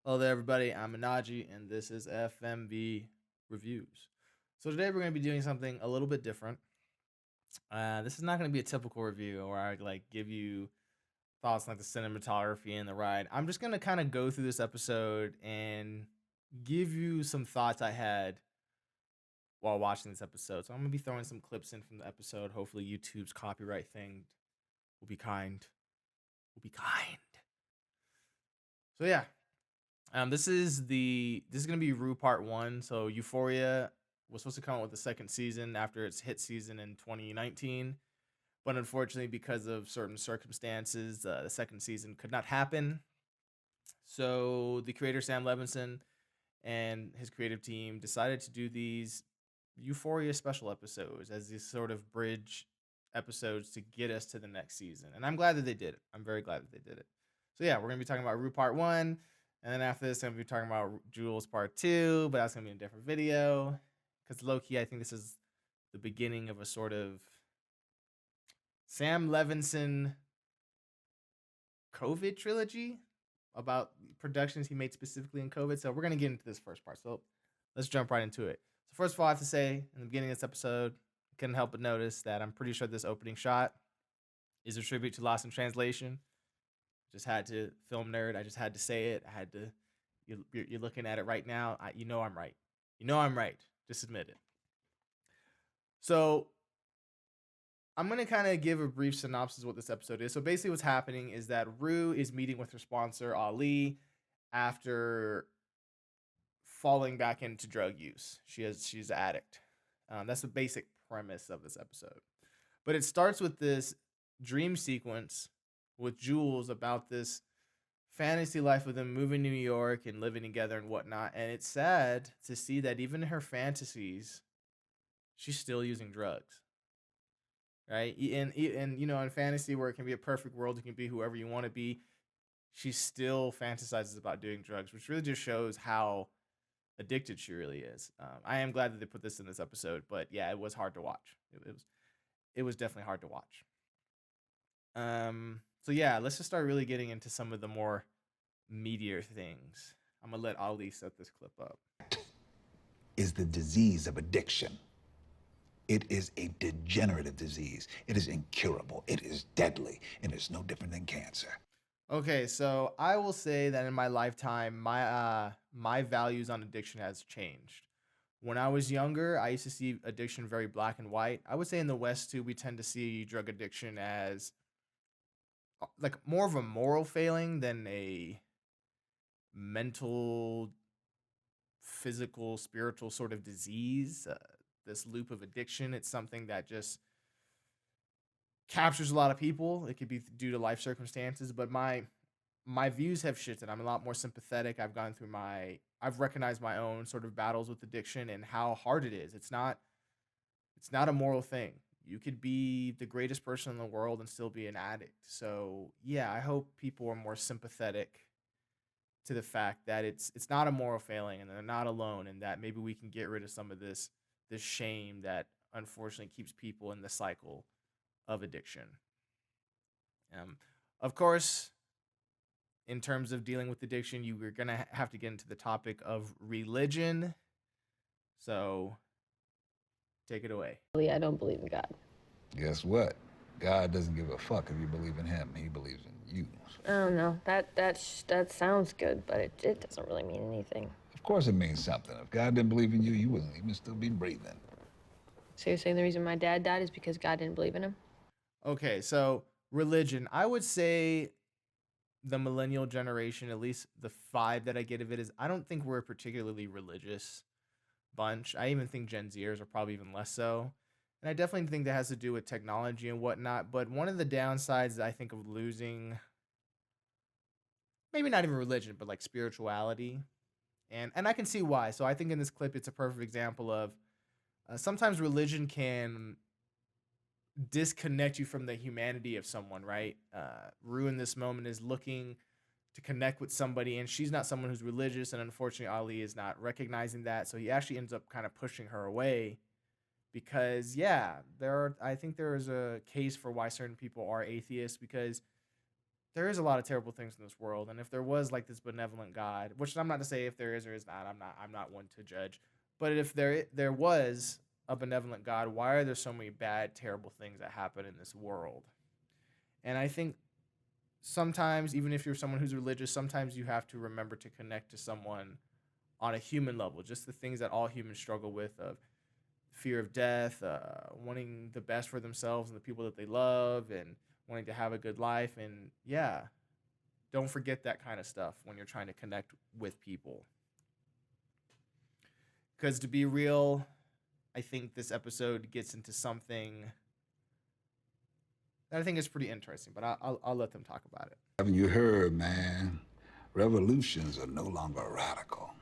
Hello there, everybody. I'm Minaji, and this is FMV Reviews. So today we're going to be doing something a little bit different. This is not going to be a typical review where I give you thoughts on the cinematography and the ride. I'm just going to kind of go through this episode and give you some thoughts I had while watching this episode. So I'm going to be throwing some clips in from the episode. Hopefully, YouTube's copyright thing will be kind. Will be kind. So yeah, this is gonna be Rue Part One. So Euphoria was supposed to come out with the second season after its hit season in 2019, but unfortunately, because of certain circumstances, the second season could not happen. So the creator Sam Levinson and his creative team decided to do these Euphoria special episodes as these sort of bridge episodes to get us to the next season. And I'm glad that they did it. I'm very glad that they did it. So yeah, we're gonna be talking about Rue Part One. And then after this, I'm going to be talking about Jules Part 2, but that's going to be in a different video. Because low-key, I think this is the beginning of a sort of Sam Levinson COVID trilogy about productions he made specifically in COVID. So we're going to get into this first part. So let's jump right into it. So first of all, I have to say, in the beginning of this episode, I couldn't help but notice that I'm pretty sure this opening shot is a tribute to Lost in Translation. Just had to, film nerd. I just had to say it. I had to. You're looking at it right now. You know I'm right. You know I'm right. Just admit it. So I'm gonna kind of give a brief synopsis of what this episode is. So basically, what's happening is that Rue is meeting with her sponsor Ali after falling back into drug use. She's an addict. That's the basic premise of this episode. But it starts with this dream sequence with Jules about this fantasy life with them moving to New York and living together and whatnot. And it's sad to see that even in her fantasies, she's still using drugs. Right? And in fantasy where it can be a perfect world, you can be whoever you want to be, she still fantasizes about doing drugs, which really just shows how addicted she really is. I am glad that they put this in this episode, but yeah, it was hard to watch. It was definitely hard to watch. So yeah, let's just start really getting into some of the more meatier things. I'm gonna let Ali set this clip up. Is the disease of addiction. It is a degenerative disease. It is incurable. It is deadly. And it's no different than cancer. Okay, so I will say that in my lifetime, my values on addiction has changed. When I was younger, I used to see addiction very black and white. I would say in the West too, we tend to see drug addiction as like more of a moral failing than a mental, physical, spiritual sort of disease. This loop of addiction, it's something that just captures a lot of people. It could be due to life circumstances, but my views have shifted. I'm a lot more sympathetic. I've recognized my own sort of battles with addiction and how hard it is. It's not a moral thing. You could be the greatest person in the world and still be an addict. So yeah, I hope people are more sympathetic to the fact that it's not a moral failing and they're not alone, and that maybe we can get rid of some of this shame that unfortunately keeps people in the cycle of addiction. Of course, in terms of dealing with addiction, you were gonna have to get into the topic of religion. So take it away. I don't believe in God. Guess what? God doesn't give a fuck if you believe in him. He believes in you. I don't know. That sounds good, but it doesn't really mean anything. Of course it means something. If God didn't believe in you, you wouldn't even still be breathing. So you're saying the reason my dad died is because God didn't believe in him? Okay, so religion. I would say the millennial generation, at least the vibe that I get of it, is I don't think we're a particularly religious bunch. I even think Gen Zers are probably even less so. And I definitely think that has to do with technology and whatnot. But one of the downsides that I think of losing, maybe not even religion, but like spirituality, and I can see why. So I think in this clip, it's a perfect example of sometimes religion can disconnect you from the humanity of someone, right? Rue in this moment is looking to connect with somebody, and she's not someone who's religious, and unfortunately Ali is not recognizing that, so he actually ends up kind of pushing her away because I think there is a case for why certain people are atheists, because there is a lot of terrible things in this world, and if there was like this benevolent God, which I'm not to say if there is or is not, I'm not one to judge, but if there was a benevolent God, why are there so many bad, terrible things that happen in this world? And I think sometimes, even if you're someone who's religious, sometimes you have to remember to connect to someone on a human level, just the things that all humans struggle with of fear of death, wanting the best for themselves and the people that they love, and wanting to have a good life. And yeah, don't forget that kind of stuff when you're trying to connect with people. Because to be real, I think this episode gets into something that I think is pretty interesting, but I'll let them talk about it. Haven't you heard, man? Revolutions are no longer radical.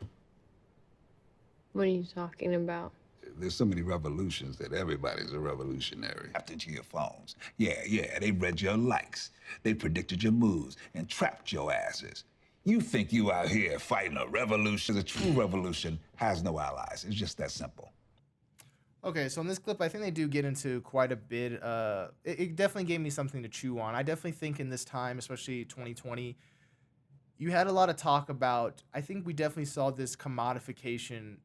What are you talking about? There's so many revolutions that everybody's a revolutionary. Tapped into your phones. Yeah, they read your likes. They predicted your moves and trapped your asses. You think you out here fighting a revolution? A true revolution has no allies. It's just that simple. Okay, so in this clip, I think they do get into quite a bit. It definitely gave me something to chew on. I definitely think in this time, especially 2020, you had a lot of talk about, I think we definitely saw this commodification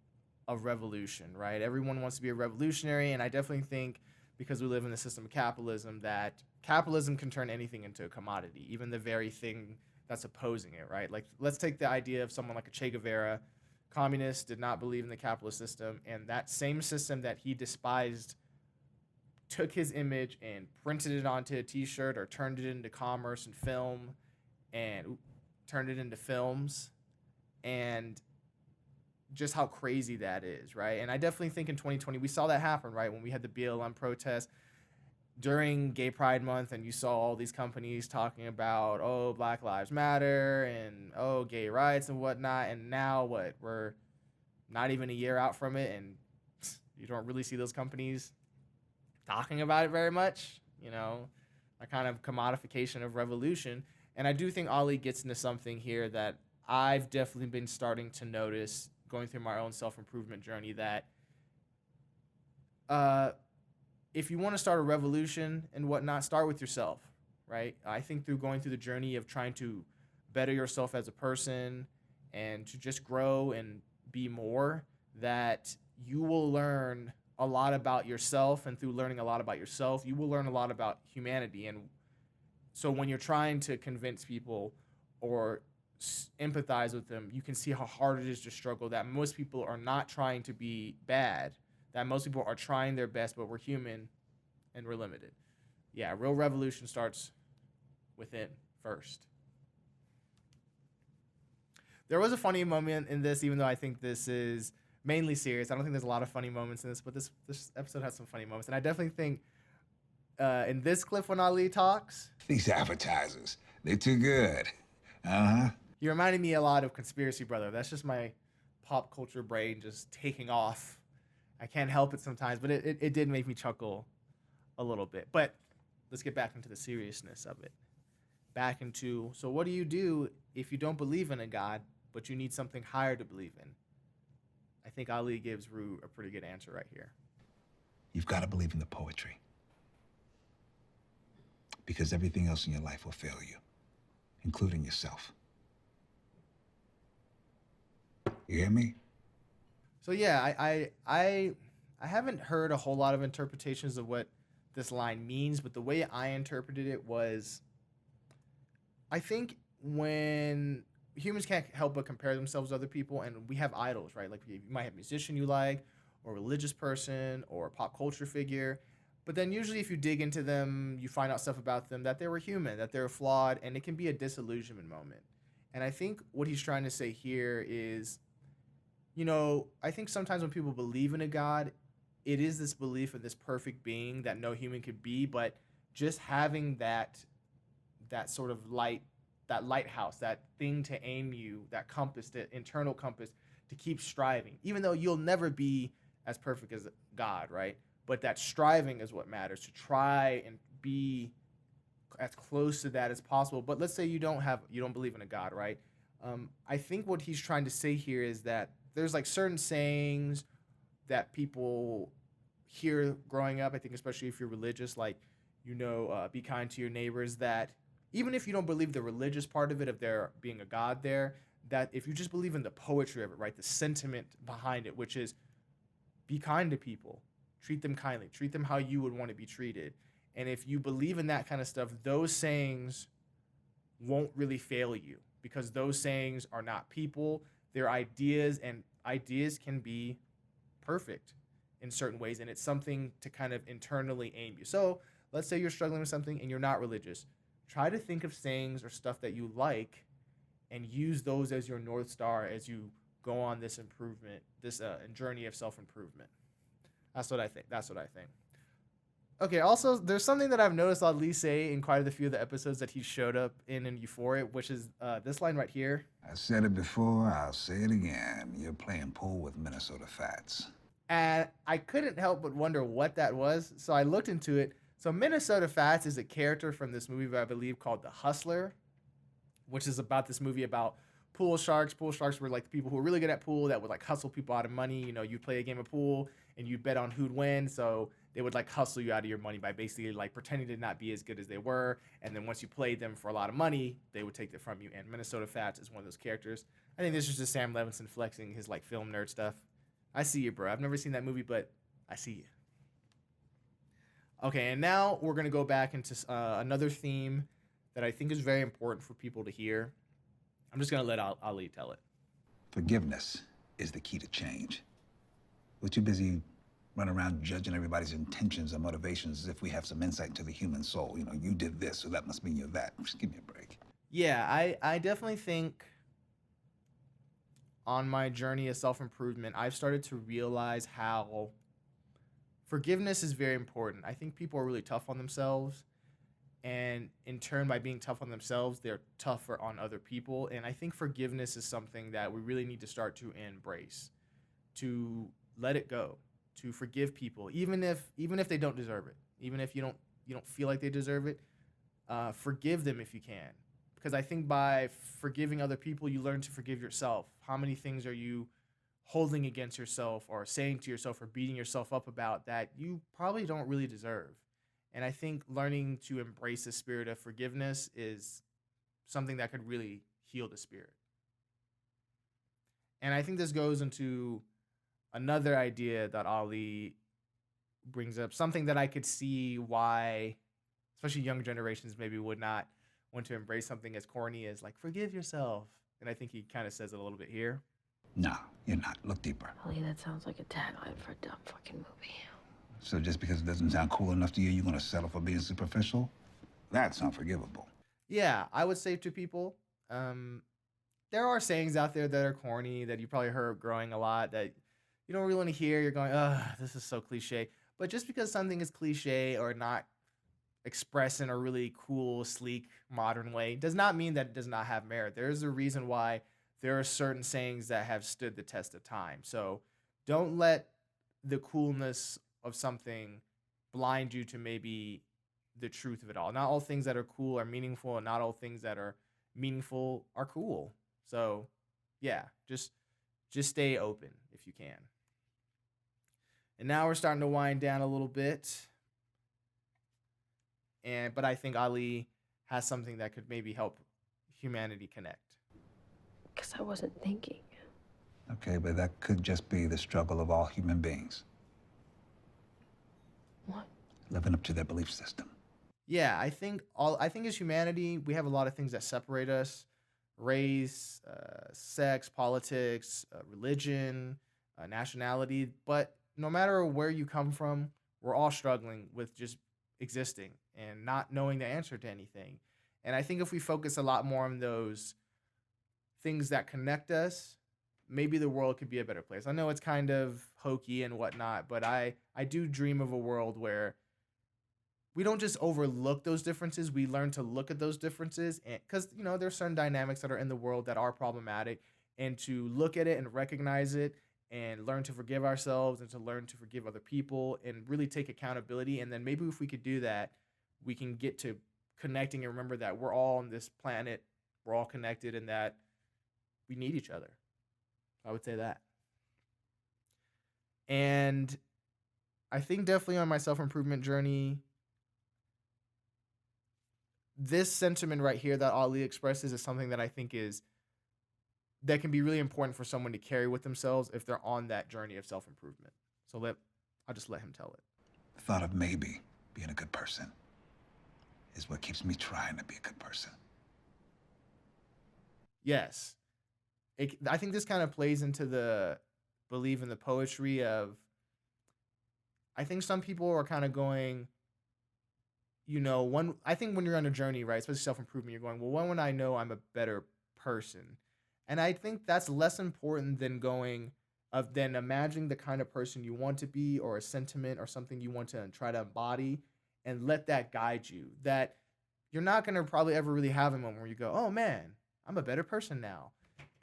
of revolution, right? Everyone wants to be a revolutionary, and I definitely think because we live in the system of capitalism that capitalism can turn anything into a commodity, even the very thing that's opposing it, right? Like, let's take the idea of someone like a Che Guevara. Communist, did not believe in the capitalist system, and that same system that he despised took his image and printed it onto a t-shirt or turned it into commerce and film and turned it into films, and just how crazy that is, right? And I definitely think in 2020 we saw that happen, right? When we had the BLM protest during Gay Pride Month, and you saw all these companies talking about, oh, Black Lives Matter and oh, gay rights and whatnot. And now what? We're not even a year out from it, and you don't really see those companies talking about it very much. You know, a kind of commodification of revolution. And I do think Ali gets into something here that I've definitely been starting to notice going through my own self-improvement journey, that if you want to start a revolution and whatnot, start with yourself, right? I think through going through the journey of trying to better yourself as a person and to just grow and be more, that you will learn a lot about yourself. And through learning a lot about yourself, you will learn a lot about humanity. And so when you're trying to convince people or empathize with them, you can see how hard it is to struggle, that most people are not trying to be bad, that most people are trying their best, but we're human and we're limited. Yeah, real revolution starts within first. There was a funny moment in this, even though I think this is mainly serious. I don't think there's a lot of funny moments in this, but this episode has some funny moments. And I definitely think in this clip when Ali talks, These advertisers, they're too good. Uh-huh. he reminded me a lot of Conspiracy Brother. That's just my pop culture brain just taking off. I can't help it sometimes, but it did make me chuckle a little bit. But let's get back into the seriousness of it. Back into, so what do you do if you don't believe in a God, but you need something higher to believe in? I think Ali gives Rue a pretty good answer right here. You've got to believe in the poetry. Because everything else in your life will fail you, including yourself. You hear me? So yeah, I haven't heard a whole lot of interpretations of what this line means, but the way I interpreted it was, I think when humans can't help but compare themselves to other people, and we have idols, right? Like you might have a musician you like, or a religious person, or a pop culture figure, but then usually if you dig into them, you find out stuff about them, that they were human, that they were flawed, and it can be a disillusionment moment. And I think what he's trying to say here is, you know, I think sometimes when people believe in a God, it is this belief in this perfect being that no human could be, but just having that sort of light, that lighthouse, that thing to aim you, that compass, that internal compass to keep striving, even though you'll never be as perfect as God, right? But that striving is what matters, to try and be as close to that as possible. But let's say you don't believe in a God, right? I think what he's trying to say here is that there's like certain sayings that people hear growing up. I think especially if you're religious, like, you know, be kind to your neighbors, that even if you don't believe the religious part of it, of there being a God there, that if you just believe in the poetry of it, right, the sentiment behind it, which is be kind to people, treat them kindly, treat them how you would want to be treated. And if you believe in that kind of stuff, those sayings won't really fail you, because those sayings are not people, they're ideas, and ideas can be perfect in certain ways, and it's something to kind of internally aim you. So let's say you're struggling with something and you're not religious. Try to think of sayings or stuff that you like and use those as your North Star as you go on this improvement, this journey of self improvement. That's what I think. That's what I think. Okay, also, there's something that I've noticed Ali say in quite a few of the episodes that he showed up in Euphoria, which is this line right here. I said it before, I'll say it again. You're playing pool with Minnesota Fats. And I couldn't help but wonder what that was. So I looked into it. So Minnesota Fats is a character from this movie, I believe, called The Hustler, which is about this movie about pool sharks. Pool sharks were like the people who were really good at pool that would like hustle people out of money. You know, you'd play a game of pool and you'd bet on who'd win. So they would like hustle you out of your money by basically like pretending to not be as good as they were. And then once you played them for a lot of money, they would take it from you. And Minnesota Fats is one of those characters. I think this is just Sam Levinson flexing his like film nerd stuff. I see you, bro. I've never seen that movie, but I see you. Okay, and now we're going to go back into another theme that I think is very important for people to hear. I'm just going to let Ali tell it. Forgiveness is the key to change. We're too busy running around judging everybody's intentions and motivations as if we have some insight into the human soul. You know, you did this, so that must mean you're that. Just give me a break. Yeah, I definitely think on my journey of self-improvement, I've started to realize how forgiveness is very important. I think people are really tough on themselves, and in turn, by being tough on themselves, they're tougher on other people. And I think forgiveness is something that we really need to start to embrace, to let it go, to forgive people, even if they don't deserve it, even if you don't feel like they deserve it. Forgive them if you can, because I think by forgiving other people, you learn to forgive yourself. How many things are you holding against yourself or saying to yourself or beating yourself up about that you probably don't really deserve? And I think learning to embrace the spirit of forgiveness is something that could really heal the spirit. And I think this goes into another idea that Ali brings up, something that I could see why, especially younger generations, maybe would not want to embrace something as corny as like forgive yourself. And I think he kind of says it a little bit here. No, you're not. Look deeper. Ali, that sounds like a tagline for a dumb fucking movie. So just because it doesn't sound cool enough to you, you're gonna settle for being superficial? That's unforgivable. Yeah, I would say to people, there are sayings out there that are corny that you probably heard growing a lot that you don't really want to hear. You're going, this is so cliche. But just because something is cliche or not expressed in a really cool, sleek, modern way does not mean that it does not have merit. There's a reason why there are certain sayings that have stood the test of time. So don't let the coolness of something blind you to maybe the truth of it all. Not all things that are cool are meaningful, and not all things that are meaningful are cool. So yeah, just stay open if you can. And now we're starting to wind down a little bit. But I think Ali has something that could maybe help humanity connect. Because I wasn't thinking. Okay, but that could just be the struggle of all human beings. What? Living up to their belief system. Yeah, I think as humanity, we have a lot of things that separate us: race, sex, politics, religion, nationality. But no matter where you come from, we're all struggling with just existing and not knowing the answer to anything. And I think if we focus a lot more on those things that connect us, maybe the world could be a better place. I know it's kind of hokey and whatnot, but I do dream of a world where we don't just overlook those differences. We learn to look at those differences, and because there's certain dynamics that are in the world that are problematic, and to look at it and recognize it and learn to forgive ourselves and to learn to forgive other people and really take accountability. And then maybe if we could do that, we can get to connecting and remember that we're all on this planet, we're all connected, and that we need each other. I would say that. And I think definitely on my self-improvement journey, this sentiment right here that Ali expresses is something that I think is that can be really important for someone to carry with themselves if they're on that journey of self-improvement. So I'll just let him tell it. The thought of maybe being a good person is what keeps me trying to be a good person. Yes. I think this kind of plays into the belief in the poetry of, I think some people are kind of going, I think when you're on a journey, right, especially self-improvement, you're going, well, when would I know I'm a better person? And I think that's less important than imagining the kind of person you want to be, or a sentiment or something you want to try to embody, and let that guide you. That you're not going to probably ever really have a moment where you go, oh man, I'm a better person now.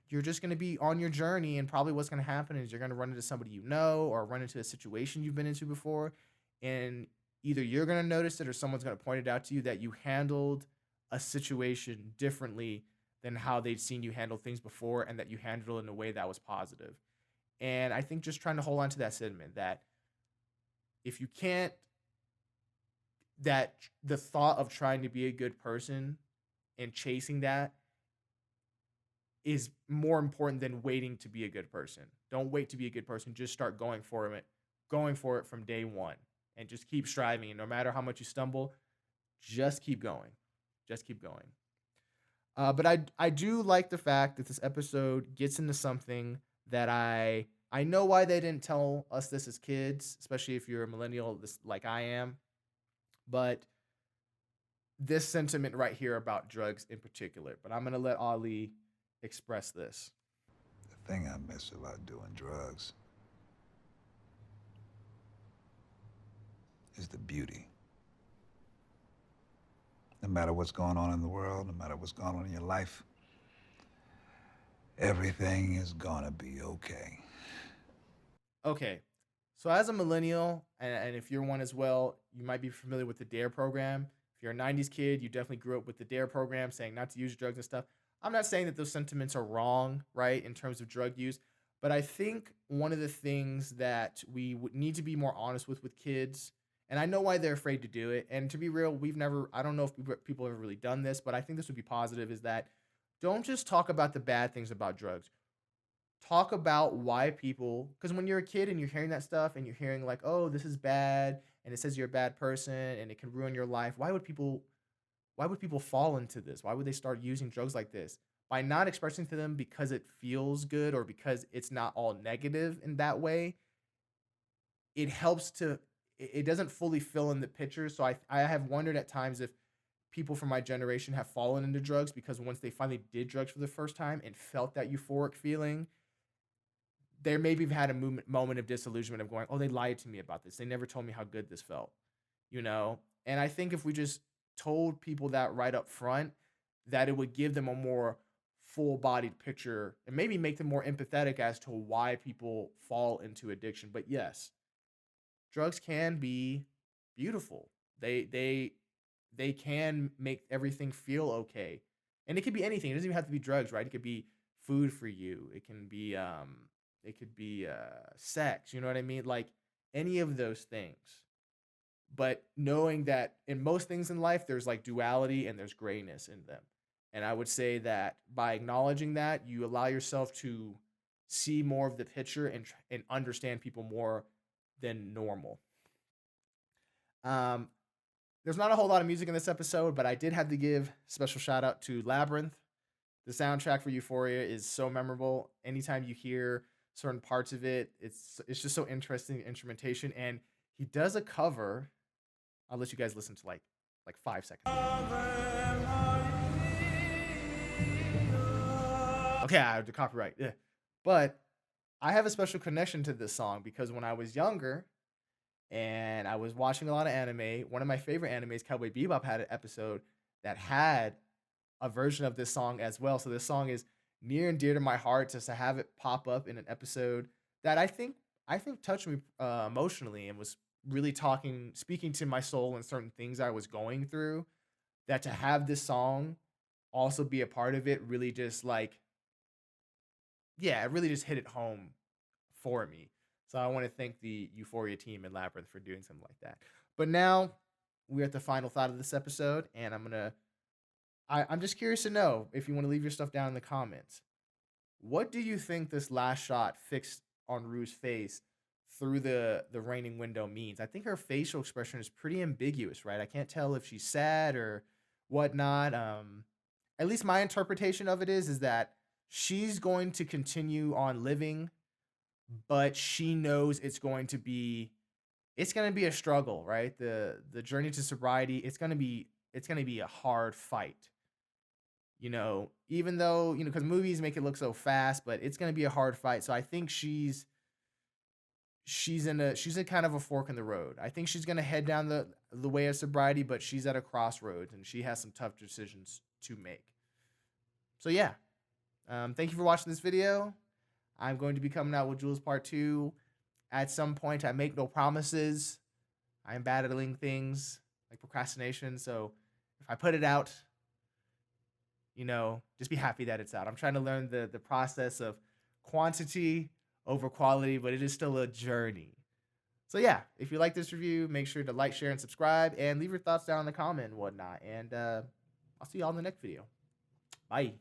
You're just going to be on your journey, and probably what's going to happen is you're going to run into somebody you know, or run into a situation you've been into before, and either you're going to notice it or someone's going to point it out to you that you handled a situation differently than how they'd seen you handle things before, and that you handled it in a way that was positive. And I think just trying to hold on to that sentiment that if you can't, that the thought of trying to be a good person and chasing that is more important than waiting to be a good person. Don't wait to be a good person. Just start going for it from day one, and just keep striving. And no matter how much you stumble, just keep going. Just keep going. But I do like the fact that this episode gets into something that I know why they didn't tell us this as kids, especially if you're a millennial like I am. But this sentiment right here about drugs in particular. But I'm gonna let Ali express this. The thing I miss about doing drugs is the beauty. No matter what's going on in the world, no matter what's going on in your life, everything is gonna be okay. Okay, so as a millennial, and if you're one as well, you might be familiar with the DARE program. If you're a 90s kid, you definitely grew up with the DARE program, saying not to use drugs and stuff. I'm not saying that those sentiments are wrong, right, in terms of drug use, but I think one of the things that we would need to be more honest with kids, and I know why they're afraid to do it, and to be real, I don't know if people have ever really done this, but I think this would be positive, is that don't just talk about the bad things about drugs. Talk about why people, because when you're a kid and you're hearing that stuff and you're hearing like, oh, this is bad, and it says you're a bad person and it can ruin your life, why would people fall into this? Why would they start using drugs like this? By not expressing to them because it feels good, or because it's not all negative in that way, it helps to, it doesn't fully fill in the picture. So I have wondered at times if people from my generation have fallen into drugs because once they finally did drugs for the first time and felt that euphoric feeling, they maybe have had a moment of disillusionment of going, oh, they lied to me about this. They never told me how good this felt, you know? And I think if we just told people that right up front, that it would give them a more full-bodied picture and maybe make them more empathetic as to why people fall into addiction. But yes, drugs can be beautiful. They can make everything feel okay. And it could be anything. It doesn't even have to be drugs, right? It could be food for you. It can be sex, you know what I mean? Like any of those things. But knowing that in most things in life, there's like duality and there's grayness in them. And I would say that by acknowledging that, you allow yourself to see more of the picture and understand people more than normal. There's not a whole lot of music in this episode, but I did have to give special shout out to Labyrinth. The soundtrack for Euphoria is so memorable. Anytime you hear certain parts of it, it's just so interesting, instrumentation. And he does a cover. I'll let you guys listen to like 5 seconds. Okay, I have the copyright. Yeah. But I have a special connection to this song because when I was younger and I was watching a lot of anime, one of my favorite animes, Cowboy Bebop, had an episode that had a version of this song as well. So this song is near and dear to my heart, just to have it pop up in an episode that I think touched me emotionally and was really speaking to my soul and certain things I was going through. That to have this song also be a part of it really just it really just hit it home for me. So I want to thank the Euphoria team and Labyrinth for doing something like that. But now we're at the final thought of this episode, and I'm gonna I'm just curious to know if you want to leave your stuff down in the comments. What do you think this last shot fixed on Rue's face through the raining window means? I think her facial expression is pretty ambiguous, right? I can't tell if she's sad or whatnot. At least my interpretation of it is that she's going to continue on living, but she knows it's going to be a struggle, right? The journey to sobriety, it's going to be a hard fight. Even though, cuz movies make it look so fast, but it's going to be a hard fight. So I think she's in kind of a fork in the road. I think she's going to head down the way of sobriety, but she's at a crossroads and she has some tough decisions to make. So yeah. Thank you for watching this video. I'm going to be coming out with Jules Part 2 at some point. I make no promises. I'm bad at doing things like procrastination. So if I put it out, just be happy that it's out. I'm trying to learn the process of quantity over quality, but it is still a journey. So yeah, if you like this review, make sure to like, share, and subscribe, and leave your thoughts down in the comment and whatnot. And I'll see y'all in the next video. Bye.